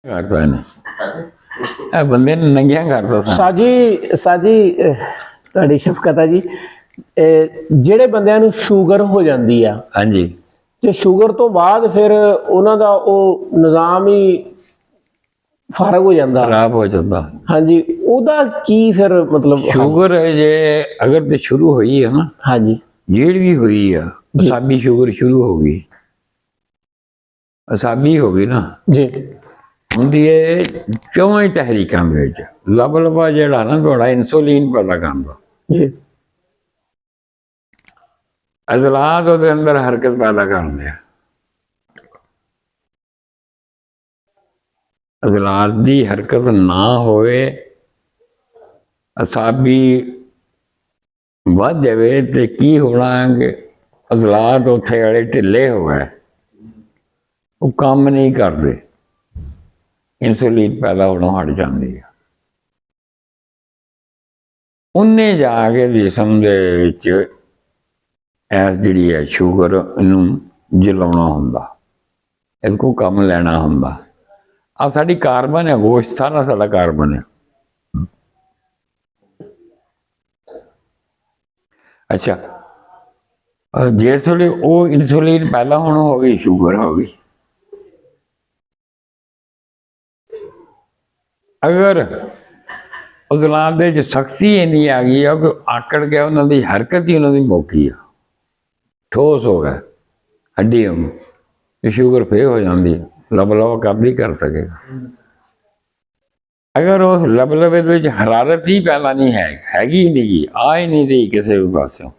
ਕਰਦਾ ਨੇ ਇਹ ਬੰਦੇ ਨੇ ਨੰਗੀਆਂ ਕਰਦਾ ਸਾਂ। ਸਾਜੀ ਸਾਜੀ ਤੁਹਾਡੀ ਸ਼ਫਕਤ ਹੈ ਜੀ। ਜਿਹੜੇ ਬੰਦਿਆਂ ਨੂੰ ਸ਼ੂਗਰ ਹੋ ਜਾਂਦੀ ਆ ਹਾਂਜੀ ਤੇ ਸ਼ੂਗਰ ਤੋਂ ਬਾਅਦ ਫਿਰ ਉਹਨਾਂ ਦਾ ਉਹ ਨਿਜ਼ਾਮ ਹੀ ਫਾਰਗ ਹੋ ਜਾਂਦਾ, ਖਰਾਬ ਹੋ ਜਾਂਦਾ। ਹਾਂਜੀ, ਉਹਦਾ ਕੀ ਫਿਰ ਮਤਲਬ? ਸ਼ੂਗਰ ਜੇ ਅਗਰ ਤੇ ਸ਼ੁਰੂ ਹੋਈ ਹੈ ਨਾ, ਹਾਂਜੀ, ਜਿਹੜੀ ਵੀ ਹੋਈ ਆ ਅਸਾਬੀ ਸ਼ੂਗਰ ਸ਼ੁਰੂ ਹੋ ਗਈ, ਅਸਾਬੀ ਹੋ ਗਈ ਨਾ ਜੀ, ਹੁੰਦੀ ਹੈ ਚੌਂ ਹੀ ਤਹਿਰੀਕਾਂ ਵਿੱਚ। ਲਬਲਬਾ ਜਿਹੜਾ ਨਾ ਤੁਹਾਡਾ ਇਨਸੂਲਿਨ ਪੈਦਾ ਕਰਦਾ, ਜੀ, ਅਜ਼ਲਾਤ ਉਹਦੇ ਅੰਦਰ ਹਰਕਤ ਪੈਦਾ ਕਰਦੇ ਆ। ਅਜ਼ਲਾਤ ਦੀ ਹਰਕਤ ਨਾ ਹੋਵੇ, ਅਸਾਬੀ ਵੱਧ ਜਾਵੇ ਤੇ ਕੀ ਹੋਣਾ ਕਿ ਅਜ਼ਲਾਤ ਉੱਥੇ ਵਾਲੇ ਢਿੱਲੇ ਹੋ ਗਏ, ਉਹ ਕੰਮ ਨਹੀਂ ਕਰਦੇ, ਇਨਸੂਲਿਨ ਪੈਦਾ ਹੋਣੋਂ ਹਟ ਜਾਂਦੀ ਹੈ। ਉਹਨੇ ਜਾ ਕੇ ਜਿਸਮ ਦੇ ਵਿੱਚ ਐਸ ਜਿਹੜੀ ਹੈ ਸ਼ੂਗਰ ਨੂੰ ਜਲਾਉਣਾ ਹੁੰਦਾ, ਇਹਦੇ ਕੋਲ ਕੰਮ ਲੈਣਾ ਹੁੰਦਾ। ਆ ਸਾਡੀ ਕਾਰਬਨ ਹੈ, ਗੋਸ਼ਤ ਸਾਰਾ ਸਾਡਾ ਕਾਰਬਨ ਹੈ। ਅੱਛਾ, ਜਿਸ ਵੇਲੇ ਉਹ ਇਨਸੂਲਿਨ ਪੈਦਾ ਹੋਣਾ ਹੋ ਗਈ, ਸ਼ੂਗਰ ਹੋ ਗਈ। ਅਗਰ ਉਜ਼ਲਾਤ ਦੇ ਵਿੱਚ ਸਖਤੀ ਇੰਨੀ ਆ ਗਈ ਆ ਕਿ ਆਕੜ ਗਿਆ, ਉਹਨਾਂ ਦੀ ਹਰਕਤ ਹੀ ਉਹਨਾਂ ਦੀ ਮੌਕੀ ਆ, ਠੋਸ ਹੋ ਗਿਆ ਹੱਡੀ ਨੂੰ, ਤੇ ਸ਼ੂਗਰ ਫੇਰ ਹੋ ਜਾਂਦੀ ਹੈ, ਲਬਲਬਾ ਕੰਮ ਨਹੀਂ ਕਰ ਸਕੇਗਾ। ਅਗਰ ਉਹ ਲਬਲਬੇ ਦੇ ਵਿੱਚ ਹਰਾਰਤ ਹੀ ਪੈਦਾ ਨਹੀਂ ਹੈਗੀ ਨਹੀਂ, ਆ ਹੀ ਨਹੀਂ ਰਹੀ ਕਿਸੇ ਵੀ ਪਾਸਿਓਂ,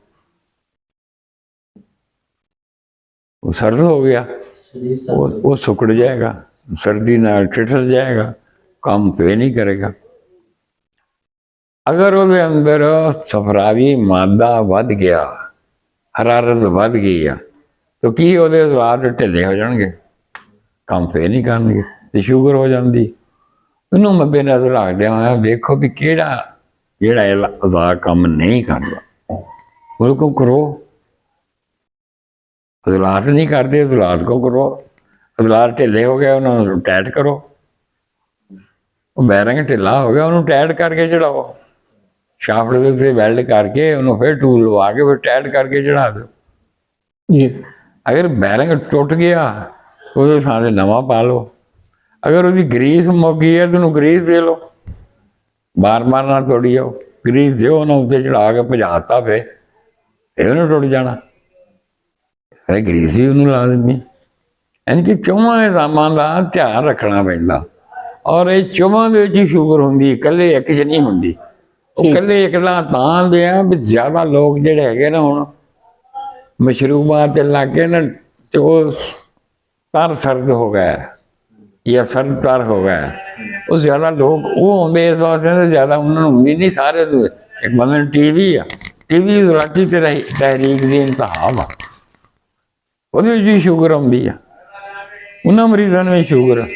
ਉਹ ਸਰਦ ਹੋ ਗਿਆ, ਉਹ ਸੁੱਕੜ ਜਾਏਗਾ, ਸਰਦੀ ਨਾਲ ਠਿਠਰ ਜਾਏਗਾ, ਕੰਮ ਫੇਰ ਨਹੀਂ ਕਰੇਗਾ। ਅਗਰ ਉਹਦੇ ਅੰਦਰ ਸਫਰਾਵੀ ਮਾਦਾ ਵੱਧ ਗਿਆ, ਹਰਾਰਤ ਵੱਧ ਗਈ ਆ, ਤਾਂ ਕੀ ਉਹਦੇ ਹਾਲਾਤ ਢਿੱਲੇ ਹੋ ਜਾਣਗੇ, ਕੰਮ ਫੇਰ ਨਹੀਂ ਕਰਨਗੇ, ਤੇ ਸ਼ੂਗਰ ਹੋ ਜਾਂਦੀ। ਉਹਨੂੰ ਮੱਦੇ ਨਜ਼ਰ ਰੱਖਦਿਆਂ ਹੋਇਆ ਵੇਖੋ ਵੀ ਕਿਹੜਾ ਜਿਹੜਾ ਇਹ ਕੰਮ ਨਹੀਂ ਕਰਦਾ, ਉਹਦੇ ਕੋਲ ਕਰੋ। ਅਜ਼ਲਾਤ ਨਹੀਂ ਕਰਦੇ, ਅਜ਼ਲਾਤ ਕੋ ਕਰੋ। ਅਜ਼ਲਾਤ ਢਿੱਲੇ ਹੋ ਗਿਆ, ਉਹਨਾਂ ਨੂੰ ਟੈਟ ਕਰੋ। ਉਹ ਬੈਰਿੰਗ ਢਿੱਲਾ ਹੋ ਗਿਆ, ਉਹਨੂੰ ਟੈਟ ਕਰਕੇ ਚੜਾਓ, ਸ਼ਾਫਟ ਦੇ ਉੱਤੇ ਵੈਲਡ ਕਰਕੇ ਉਹਨੂੰ ਫਿਰ ਟੂਲ ਲਵਾ ਕੇ ਫਿਰ ਟੈਟ ਕਰਕੇ ਚੜਾ ਦਿਓ ਜੀ। ਅਗਰ ਬੈਰਿੰਗ ਟੁੱਟ ਗਿਆ ਉਹਦੇ ਥਾਂ ਤੇ ਨਵਾਂ ਪਾ ਲਓ। ਅਗਰ ਉਹਦੀ ਗਰੀਸ ਮੁੱਕ ਗਈ ਹੈ ਤਾਂ ਉਹਨੂੰ ਗਰੀਸ ਦੇ ਲਓ, ਬਾਰ ਬਾਰ ਨਾਲ ਤੋੜੀ ਜਾਓ, ਗਰੀਸ ਦਿਓ, ਉਹਨੂੰ ਉੱਤੇ ਚੜਾ ਕੇ ਭਜਾਤਾ ਫਿਰ ਉਹਨੂੰ ਟੁੱਟ ਜਾਣਾ, ਫਿਰ ਗਰੀਸ ਵੀ ਉਹਨੂੰ ਲਾ ਦਿੰਦੀ। ਯਾਨੀ ਕਿ ਚੌਵਾਂ ਨਿਜ਼ਾਮਾਂ ਦਾ ਧਿਆਨ ਰੱਖਣਾ ਪੈਂਦਾ। ਔਰ ਇਹ ਚੌਵਾਂ ਦੇ ਵਿੱਚ ਹੀ ਸ਼ੂਗਰ ਹੁੰਦੀ, ਇਕੱਲੇ ਇੱਕ 'ਚ ਨਹੀਂ ਹੁੰਦੀ। ਉਹ ਇਕੱਲੇ ਇੱਕ ਦਾ ਤਾਂ ਦੇ ਆ ਵੀ ਜ਼ਿਆਦਾ ਲੋਕ ਜਿਹੜੇ ਹੈਗੇ ਨਾ ਹੁਣ ਮਸ਼ਰੂਬਾਤ ਤੇ ਲੱਗ ਕੇ ਨਾ, ਤੇ ਉਹ ਤਰ ਸਰਦ ਹੋ ਗਿਆ ਜਾਂ ਸਰਦ ਤਰ ਹੋ ਗਿਆ, ਉਹ ਜ਼ਿਆਦਾ ਲੋਕ ਉਹ ਆਉਂਦੇ ਇਸ ਵਾਸਤੇ ਜ਼ਿਆਦਾ ਉਹਨਾਂ ਨੂੰ ਹੁੰਦੀ ਨਹੀਂ। ਸਾਰੇ ਇੱਕ ਬੰਦੇ ਨੂੰ ਟੀਵੀ ਆ, ਟੀਵੀ ਰਾਤੀ ਤੇ ਤਹਿਰੀਕ ਦੀ ਇੰਤਹਾ ਵਾ, ਉਹਦੇ ਵਿੱਚ ਵੀ ਸ਼ੂਗਰ ਆਉਂਦੀ ਆ, ਉਹਨਾਂ ਮਰੀਜ਼ਾਂ ਨੂੰ ਵੀ ਸ਼ੂਗਰ।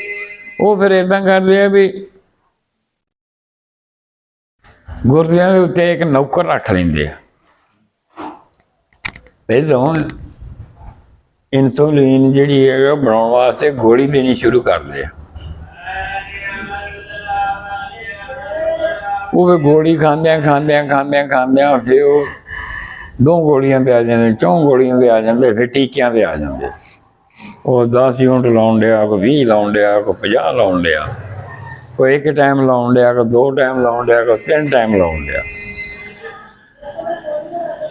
ਉਹ ਫਿਰ ਇੱਦਾਂ ਕਰਦੇ ਆ ਵੀ ਗੁਰਦਿਆਂ ਦੇ ਉੱਤੇ ਇੱਕ ਨੌਕਰ ਰੱਖ ਲੈਂਦੇ ਆ। ਪਹਿਲੋਂ ਇਨਸੂਲਿਨ ਜਿਹੜੀ ਹੈ ਬਣਾਉਣ ਵਾਸਤੇ ਗੋਲੀ ਦੇਣੀ ਸ਼ੁਰੂ ਕਰਦੇ ਆ। ਉਹ ਫਿਰ ਗੋਲੀ ਖਾਂਦਿਆਂ ਫਿਰ ਉਹ 2 ਗੋਲੀਆਂ 'ਤੇ ਆ ਜਾਂਦੇ, 4 ਗੋਲੀਆਂ 'ਤੇ ਆ ਜਾਂਦੇ, ਫਿਰ ਟੀਕਿਆਂ 'ਤੇ ਆ ਜਾਂਦੇ। ਉਹ 10 ਯੂਨਿਟ ਲਾਉਣ ਡਿਆ, ਕੋਈ 20 ਲਾਉਣ ਡਿਆ, ਕੋਈ 50 ਲਾਉਣ ਡਿਆ, ਕੋਈ 1 ਟਾਈਮ ਲਾਉਣ ਡਿਆ, ਕੋਈ 2 ਟਾਈਮ ਲਾਉਣ ਡਿਆ, ਕੋਈ 3 ਟਾਈਮ ਲਾਉਣ ਡਿਆ।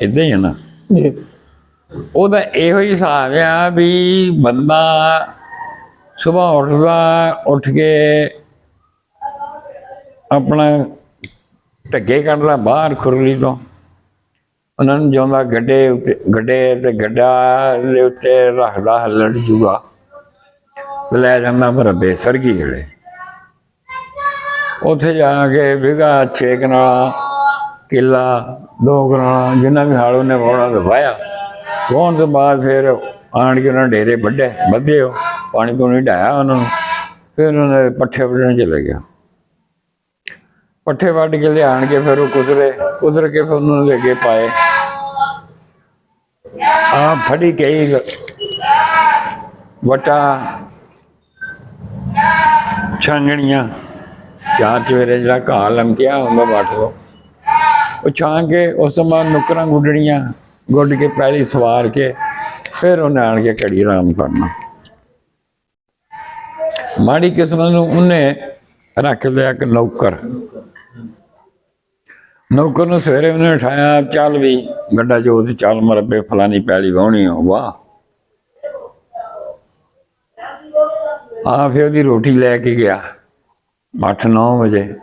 ਇੱਦਾਂ ਹੀ ਹੈ ਨਾ। ਉਹਦਾ ਇਹੋ ਹੀ ਹਿਸਾਬ ਆ ਵੀ ਬੰਦਾ ਸੁਬਾਹ ਉੱਠ ਕੇ ਆਪਣਾ ਢੱਗੇ ਕੱਢਦਾ ਬਾਹਰ ਖੁਰਲੀ ਤੋਂ, ਉਹਨਾਂ ਨੂੰ ਜਿਉਂਦਾ ਗੱਡੇ ਤੇ ਗੱਡਾ ਦੇ ਉੱਤੇ ਰੱਖਦਾ, ਹੱਲੜ ਜੂਗਾ ਲੈ ਜਾਂਦਾ ਮਰੱਬੇ ਸਰਗੀ ਵੇਲੇ। ਉੱਥੇ ਜਾ ਕੇ ਵਿਗਾ 6 ਕਨਾਲਾਂ, ਕਿੱਲਾ 2 ਕਨਾਲਾਂ, ਜਿੰਨਾ ਵੀ ਹਾਲ ਉਹਨੇ ਵਾਹੁਣਾ ਤਾਂ ਵਾਹਿਆ। ਵਾਹੁਣ ਤੋਂ ਬਾਅਦ ਫਿਰ ਆਣ ਕੇ ਉਹਨਾਂ ਡੇਰੇ ਬੱਧੇ ਉਹ ਪਾਣੀ ਪੂਣੀ ਢਾਇਆ ਉਹਨਾਂ ਨੂੰ, ਫਿਰ ਉਹਨਾਂ ਦੇ ਪੱਠੇ ਵੱਢਣ ਚਲੇ ਗਿਆ। ਪੱਠੇ ਵੱਢ ਕੇ ਲਿਆਣ ਕੇ ਫਿਰ ਉਹ ਕੁਤਰ ਕੇ ਫਿਰ ਉਹਨਾਂ ਦੇ ਅੱਗੇ ਪਾਏ। ਆ ਫੜੀ ਕਈ ਵਟਾ ਛਾਂਗਣੀਆਂ, ਚਾਰ ਚਵੇਰੇ ਜਿਹੜਾ ਘਾਹ ਲਮਕਿਆ ਹੁੰਦਾ ਵੱਟ ਤੋਂ, ਉਹ ਛਾਂ ਕੇ ਉਸ ਤੋਂ ਬਾਅਦ ਨੁੱਕਰਾਂ ਗੁੱਡਣੀਆਂ, ਗੁੱਡ ਕੇ ਪੈਲੀ ਸਵਾਰ ਕੇ ਫਿਰ ਉਹਨੇ ਆਣ ਕੇ ਘੜੀ ਆਰਾਮ ਕਰਨਾ। ਮਾੜੀ ਕਿਸਮਤ ਨੂੰ ਉਹਨੇ ਰੱਖ ਲਿਆ ਇੱਕ ਨੌਕਰ। ਨੌਕਰ ਨੂੰ ਸਵੇਰੇ ਉਹਨੇ ਉਠਾਇਆ, ਚੱਲ ਵੀ ਗੱਡਾ ਚੋ ਤੇ ਚੱਲ ਮਰਬੇ ਫਲਾਨੀ ਪੈਲੀ ਵਾਹੁਣੀ ਹੋ, ਵਾਹ ਆ। ਫਿਰ ਉਹਦੀ ਰੋਟੀ ਲੈ ਕੇ ਗਿਆ 8-9 ਵਜੇ।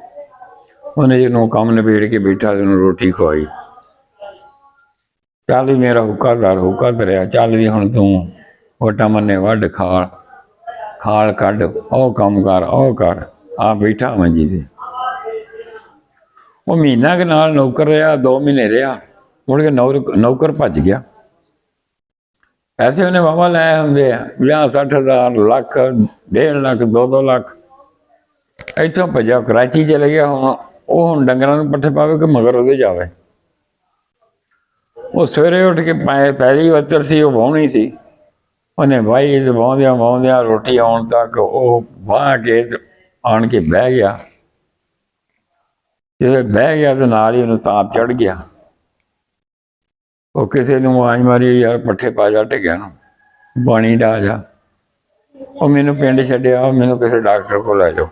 ਉਹਨੇ ਜਿਹਨੂੰ ਕੰਮ ਨਿਬੇੜ ਕੇ ਬੈਠਾ ਉਹਨੂੰ ਰੋਟੀ ਖਵਾਈ। ਚੱਲ ਵੀ ਮੇਰਾ ਹੁੱਕਾ ਧਰਿਆ, ਚੱਲ ਵੀ ਹੁਣ ਤੂੰ ਵਟਾ ਮੰਨੇ ਵੱਢ ਖਾਲ ਕੱਢ, ਉਹ ਕੰਮ ਕਰ, ਉਹ ਕਰ। ਆ ਬੈਠਾ ਮੰਜੀ ਤੇ। ਉਹ ਮਹੀਨਾ ਕੁ ਨਾਲ ਨੌਕਰ ਰਿਹਾ, 2 ਮਹੀਨੇ ਰਿਹਾ, ਮੁੜ ਕੇ ਨੌਕਰ ਭੱਜ ਗਿਆ। ਪੈਸੇ ਉਹਨੇ ਵਾਹਵਾ ਲੈ ਹੁੰਦੇ ਆ, 50-60 ਹਜ਼ਾਰ, ਲੱਖ, 1.5 ਲੱਖ, 2-2 ਲੱਖ। ਇੱਥੋਂ ਭੱਜਿਆ ਕਰਾਚੀ ਚਲੇ ਗਿਆ। ਹੁਣ ਉਹ ਹੁਣ ਡੰਗਰਾਂ ਨੂੰ ਪੱਠੇ ਪਾਵੇ ਕਿ ਮਗਰ ਉਹਦੇ ਜਾਵੇ। ਉਹ ਸਵੇਰੇ ਉੱਠ ਕੇ ਪਹਿਲੀ ਵੱਤਰ ਸੀ, ਉਹ ਵਾਹੁਣੀ ਸੀ। ਉਹਨੇ ਵਾਹੀ ਵਾਹੁੰਦਿਆਂ ਰੋਟੀ ਆਉਣ ਤੱਕ ਉਹ ਵਾਹ ਕੇ ਆਣ ਕੇ ਬਹਿ ਗਿਆ। ਜਦੋਂ ਬਹਿ ਗਿਆ ਤਾਂ ਨਾਲ ਹੀ ਉਹਨੂੰ ਤਾਪ ਚੜ੍ਹ ਗਿਆ। ਉਹ ਕਿਸੇ ਨੂੰ ਆਵਾਜ਼ ਮਾਰੀ, ਯਾਰ ਪੱਠੇ ਪਾ ਜਾ ਢਿੱਗਿਆਂ ਨੂੰ, ਪਾਣੀ ਡਾ ਜਾ। ਉਹ ਮੈਨੂੰ ਪਿੰਡ ਛੱਡਿਆ, ਮੈਨੂੰ ਕਿਸੇ ਡਾਕਟਰ ਕੋਲ ਲੈ ਜਾਓ।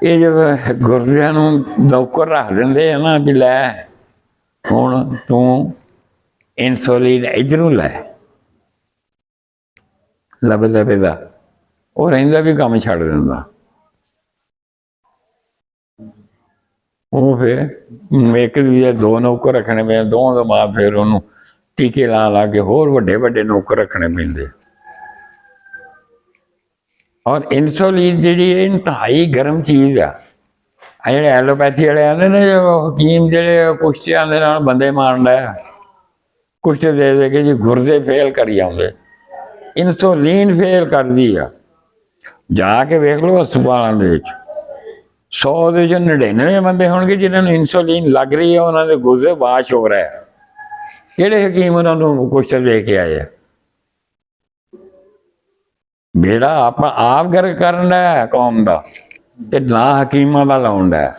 ਇਹ ਜਦੋਂ ਗੁਰਦਿਆਂ ਨੂੰ ਨੌਕਰ ਰੱਖ ਦਿੰਦੇ ਆ ਨਾ ਵੀ ਲੈ ਹੁਣ ਤੂੰ ਇਨਸੂਲਿਨ ਇੱਧਰੋਂ ਲੈ, ਲੱਭਦਾ ਉਹ ਰਹਿੰਦਾ ਵੀ ਕੰਮ ਛੱਡ ਦਿੰਦਾ। ਉਹ ਫਿਰ ਇੱਕ ਦੀ 2 ਨੌਕਰ ਰੱਖਣੇ ਪੈਂਦੇ, 2 ਤੋਂ ਬਾਅਦ ਫਿਰ ਉਹਨੂੰ ਟੀਕੇ ਲਾ ਕੇ ਹੋਰ ਵੱਡੇ ਨੌਕਰ ਰੱਖਣੇ ਪੈਂਦੇ। ਔਰ ਇਨਸੂਲਿਨ ਜਿਹੜੀ ਇਹ ਇੰਤਹਾਈ ਗਰਮ ਚੀਜ਼ ਆ। ਜਿਹੜੇ ਐਲੋਪੈਥੀ ਵਾਲੇ ਆਉਂਦੇ ਨੇ, ਹਕੀਮ ਜਿਹੜੇ ਕੁਸ਼ਤਿਆਂ ਦੇ ਨਾਲ ਬੰਦੇ ਮਾਰਦਾ, ਕੁਸ਼ਤੇ ਦੇ ਕੇ ਜੀ ਗੁਰਦੇ ਫੇਲ ਕਰੀ ਆਉਂਦੇ। ਇਨਸੂਲਿਨ ਫੇਲ ਕਰਦੀ ਆ। ਜਾ ਕੇ ਵੇਖ ਲਓ ਹਸਪਤਾਲਾਂ ਦੇ ਵਿੱਚ 100 ਦੇ 'ਚੋਂ 99 ਬੰਦੇ ਹੋਣਗੇ ਜਿਨ੍ਹਾਂ ਨੂੰ ਇਨਸੂਲਿਨ ਲੱਗ ਰਹੀ ਹੈ, ਉਹਨਾਂ ਦੇ ਗੁਰਦੇ ਵਾਸ਼ ਹੋ ਰਿਹਾ। ਕਿਹੜੇ ਹਕੀਮ ਉਹਨਾਂ ਨੂੰ ਕੁਸ਼ਤੇ ਦੇ ਕੇ ਆਏ ਆ? ਬੇੜਾ ਆਪਾਂ ਆਪ ਗਰ ਕਰਨਾ ਕੌਮ ਦਾ, ਤੇ ਨਾ ਹਕੀਮਾਂ ਦਾ ਲਾਉਂਦਾ।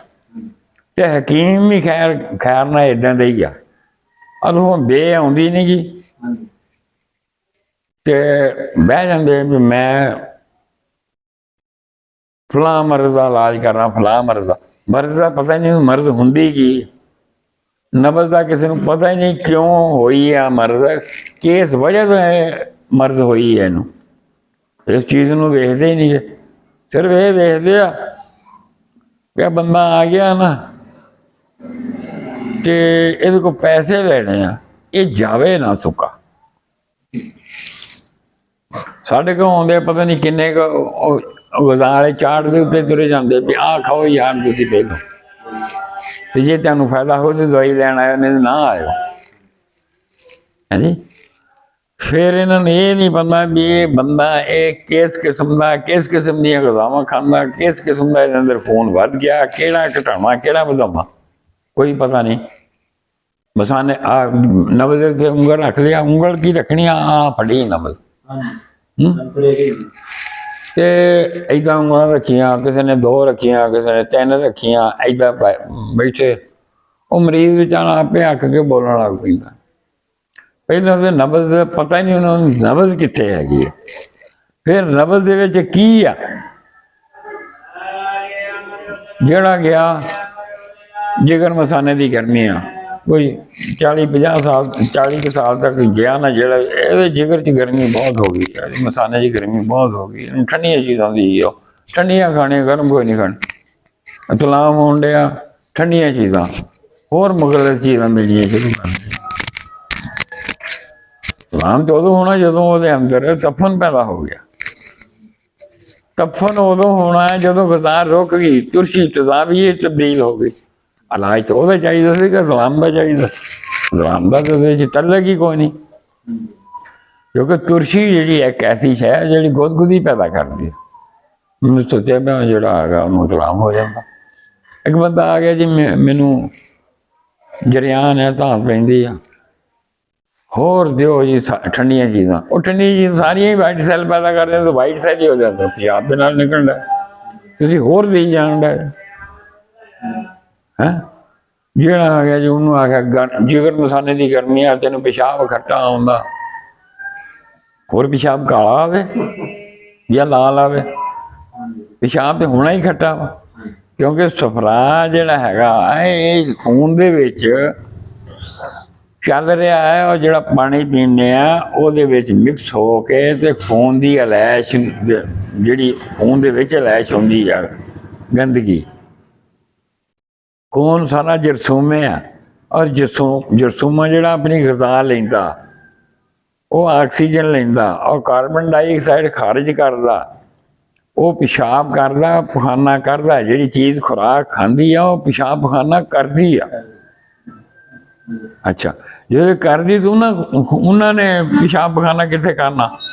ਤੇ ਹਕੀਮ ਵੀ ਖੈਰ ਨਾ ਇੱਦਾਂ ਦੇ ਹੀ ਆ। ਉਹ ਬੇ ਆਉਂਦੀ ਨਹੀਂ ਗੀ ਤੇ ਬਹਿ ਜਾਂਦੇ ਵੀ ਮੈਂ ਫਲਾਂ ਮਰਜ਼ ਦਾ ਇਲਾਜ ਕਰਨਾ, ਫਲਾਂ ਮਰਜ਼ ਦਾ ਪਤਾ ਨਹੀਂ ਮਰਜ਼ ਹੁੰਦੀ ਕੀ, ਨਬਜ਼ ਦਾ ਕਿਸੇ ਨੂੰ ਪਤਾ ਹੀ ਨਹੀਂ ਕਿਉਂ ਹੋਈ ਆ ਮਰਜ਼, ਕਿਸ ਵਜ੍ਹਾ ਤੋਂ ਮਰਜ਼ ਹੋਈ ਹੈ। ਇਹਨੂੰ ਇਸ ਚੀਜ਼ ਨੂੰ ਵੇਖਦੇ ਹੀ ਨਹੀਂ, ਸਿਰਫ ਇਹ ਵੇਖਦੇ ਆ ਕਿ ਬੰਦਾ ਆ ਗਿਆ ਨਾ ਤੇ ਇਹਦੇ ਕੋਲ ਪੈਸੇ ਲੈਣੇ ਆ, ਇਹ ਜਾਵੇ ਨਾ ਸੁੱਕਾ। ਸਾਡੇ ਕੋਲ ਆਉਂਦੇ ਪਤਾ ਨਹੀਂ ਕਿੰਨੇ ਕੁ ਗਜ਼ਾਂ ਵਾਲੇ ਚਾਟ ਦੇ ਉੱਤੇ ਤੁਰੇ ਜਾਂਦੇ ਵੀ ਆਹ ਖਾਓ ਯਾਰ ਤੁਸੀਂ ਪਹਿਲੋਂ, ਤੇ ਜੇ ਤੁਹਾਨੂੰ ਫਾਇਦਾ ਹੋ ਤੇ ਦਵਾਈ ਲੈਣ ਆਇਓ, ਨਹੀਂ ਨਾ ਆਇਓ। ਹਾਂਜੀ, ਫਿਰ ਇਹਨਾਂ ਨੂੰ ਇਹ ਨਹੀਂ ਪਤਾ ਵੀ ਇਹ ਬੰਦਾ ਇਹ ਕਿਸ ਕਿਸਮ ਦੀਆਂ ਗਜ਼ਾਵਾਂ ਖਾਂਦਾ, ਕਿਸ ਕਿਸਮ ਦਾ ਇਹਦੇ ਅੰਦਰ ਖੂਨ ਵੱਧ ਗਿਆ, ਕਿਹੜਾ ਘਟਾਉਣਾ ਕਿਹੜਾ ਵਧਾਉਣਾ ਕੋਈ ਪਤਾ ਨਹੀਂ। ਬਸਾਨੇ ਆ ਨਬਜ਼ ਦੇ ਉਂਗਲ ਰੱਖ ਲਿਆ, ਉਂਗਲ ਕੀ ਰੱਖਣੀ ਆ ਫੜੀ ਨਬਜ਼, ਤੇ ਏਦਾਂ ਉਂਗਲਾਂ ਰੱਖੀਆਂ, ਕਿਸੇ ਨੇ 2 ਰੱਖੀਆਂ, ਕਿਸੇ ਨੇ 3 ਰੱਖੀਆਂ, ਏਦਾਂ ਬੈਠੇ। ਉਹ ਮਰੀਜ਼ ਵਿਚਾਰਾ ਆਪੇ ਅੱਕ ਕੇ ਬੋਲਣ ਲੱਗ ਪੈਂਦਾ। ਪਹਿਲਾਂ ਤਾਂ ਨਬਜ਼ ਦਾ ਪਤਾ ਹੀ ਨਹੀਂ ਉਹਨਾਂ ਨੂੰ ਨਬਜ਼ ਕਿੱਥੇ ਹੈਗੀ ਹੈ। ਫਿਰ ਨਬਜ਼ ਦੇ ਵਿੱਚ ਕੀ ਆ ਜਿਹੜਾ ਗਿਆ ਜਿਗਰ ਮਸਾਨੇ ਦੀ ਗਰਮੀ ਆ, ਕੋਈ 40-50 ਸਾਲ 40 ਸਾਲ ਤੱਕ ਗਿਆ ਨਾ, ਜਿਹੜਾ ਇਹਦੇ ਜਿਗਰ 'ਚ ਗਰਮੀ ਬਹੁਤ ਹੋ ਗਈ, ਮਸਾਨੇ 'ਚ ਗਰਮੀ ਬਹੁਤ ਹੋ ਗਈ। ਇਹਨੂੰ ਠੰਡੀਆਂ ਚੀਜ਼ਾਂ ਦੀ ਉਹ ਠੰਡੀਆਂ ਖਾਣੀਆਂ, ਗਰਮ ਕੋਈ ਨਹੀਂ ਖਾਣੀ। ਤਲਾਮ ਹੋਣ ਡਿਆ ਠੰਡੀਆਂ ਚੀਜ਼ਾਂ, ਹੋਰ ਮੁਗਲ ਚੀਜ਼ਾਂ ਮਿਲਣੀਆਂ ਸ਼ੁਰੂ ਕਰ ਦਿੱਤੀਆਂ। ਤਲਾਮ ਤਾਂ ਉਦੋਂ ਹੋਣਾ ਜਦੋਂ ਉਹਦੇ ਅੰਦਰ ਤਫਨ ਪੈਦਾ ਹੋ ਗਿਆ। ਤਫਨ ਉਦੋਂ ਹੋਣਾ ਹੈ ਜਦੋਂ ਗਜ਼ਾ ਰੁਕ ਗਈ, ਤੁਰਸ਼ੀ ਤਜ਼ਾਵੀ ਤਬਦੀਲ ਹੋ ਗਈ। ਇਲਾਜ ਤਾਂ ਉਹਦਾ ਚਾਹੀਦਾ ਸੀ ਕਿ ਗੁਲਾਮ ਦਾ ਚਾਹੀਦਾ। ਗੁਲਾਮ ਦਾ ਤਾਂ ਉਹਦੇ 'ਚ ਟੱਲਕ ਹੀ ਕੋਈ ਨਹੀਂ, ਕਿਉਂਕਿ ਤੁਰਸ਼ੀ ਜਿਹੜੀ ਇੱਕ ਐਸੀ ਸ਼ੈ ਜਿਹੜੀ ਗੁਦਗੁਦੀ ਪੈਦਾ ਕਰਦੀ ਹੈ। ਮੈਨੂੰ ਸੋਚਿਆ ਮੈਂ ਜਿਹੜਾ ਆ ਗਿਆ ਉਹਨੂੰ ਗੁਲਾਮ ਹੋ ਜਾਂਦਾ। ਇੱਕ ਬੰਦਾ ਆ ਗਿਆ ਜੀ, ਮੈਨੂੰ ਜਰਿਆਨ ਹੈ, ਤਾਂ ਪੈਂਦੀ ਆ, ਹੋਰ ਦਿਓ ਜੀ ਠੰਡੀਆਂ ਚੀਜ਼ਾਂ। ਉਹ ਠੰਡੀਆਂ ਚੀਜ਼ਾਂ ਸਾਰੀਆਂ ਹੀ ਵਾਈਟ ਸੈੱਲ ਪੈਦਾ ਕਰਦੇ, ਤਾਂ ਵਾਈਟ ਸੈੱਲ ਹੀ ਹੋ ਜਾਂਦਾ, ਪਿਸ਼ਾਬ ਦੇ ਨਾਲ ਨਿਕਲਦਾ। ਤੁਸੀਂ ਹੋਰ ਦੇਈ ਜਾਣ ਡੇ ਹੈ। ਜਿਹੜਾ ਆ ਗਿਆ ਜੀ ਉਹਨੂੰ ਆ ਗਿਆ ਜਿਗਰ ਮਸਾਨੇ ਦੀ ਗਰਮੀ ਆ, ਤੈਨੂੰ ਪਿਸ਼ਾਬ ਖੱਟਾ ਆਉਂਦਾ, ਹੋਰ ਪਿਸ਼ਾਬ ਕਾਲਾ ਆਵੇ ਜਾਂ ਲਾਲ ਆਵੇ, ਪਿਸ਼ਾਬ ਤੇ ਹੋਣਾ ਹੀ ਖੱਟਾ ਵਾ, ਕਿਉਂਕਿ ਸਫਰਾ ਜਿਹੜਾ ਹੈਗਾ ਇਹ ਖੂਨ ਦੇ ਵਿੱਚ ਚੱਲ ਰਿਹਾ ਹੈ। ਉਹ ਜਿਹੜਾ ਪਾਣੀ ਪੀਂਦੇ ਆ ਉਹਦੇ ਵਿੱਚ ਮਿਕਸ ਹੋ ਕੇ ਤੇ ਖੂਨ ਦੀ ਅਲੈਸ਼, ਜਿਹੜੀ ਖੂਨ ਦੇ ਵਿੱਚ ਅਲੈਸ਼ ਹੁੰਦੀ ਆ ਗੰਦਗੀ, ਖੂਨ ਸਾਰਾ ਜਰਸੂਮੇ ਆ, ਔਰ ਜਰਸੂਮਾ ਜਿਹੜਾ ਆਪਣੀ ਗਜ਼ਾ ਲੈਂਦਾ, ਉਹ ਆਕਸੀਜਨ ਲੈਂਦਾ, ਔਰ ਕਾਰਬਨ ਡਾਈਆਕਸਾਈਡ ਖਾਰਜ ਕਰਦਾ, ਉਹ ਪਿਸ਼ਾਬ ਕਰਦਾ, ਪਖਾਨਾ ਕਰਦਾ। ਜਿਹੜੀ ਚੀਜ਼ ਖੁਰਾਕ ਖਾਂਦੀ ਆ ਉਹ ਪਿਸ਼ਾਬ ਪਖਾਨਾ ਕਰਦੀ ਆ। ਅੱਛਾ, ਜੇ ਕਰਦੀ ਤੂੰ ਨਾ, ਉਹਨਾਂ ਨੇ ਪਿਸ਼ਾਬ ਪਖਾਨਾ ਕਿੱਥੇ ਕਰਨਾ?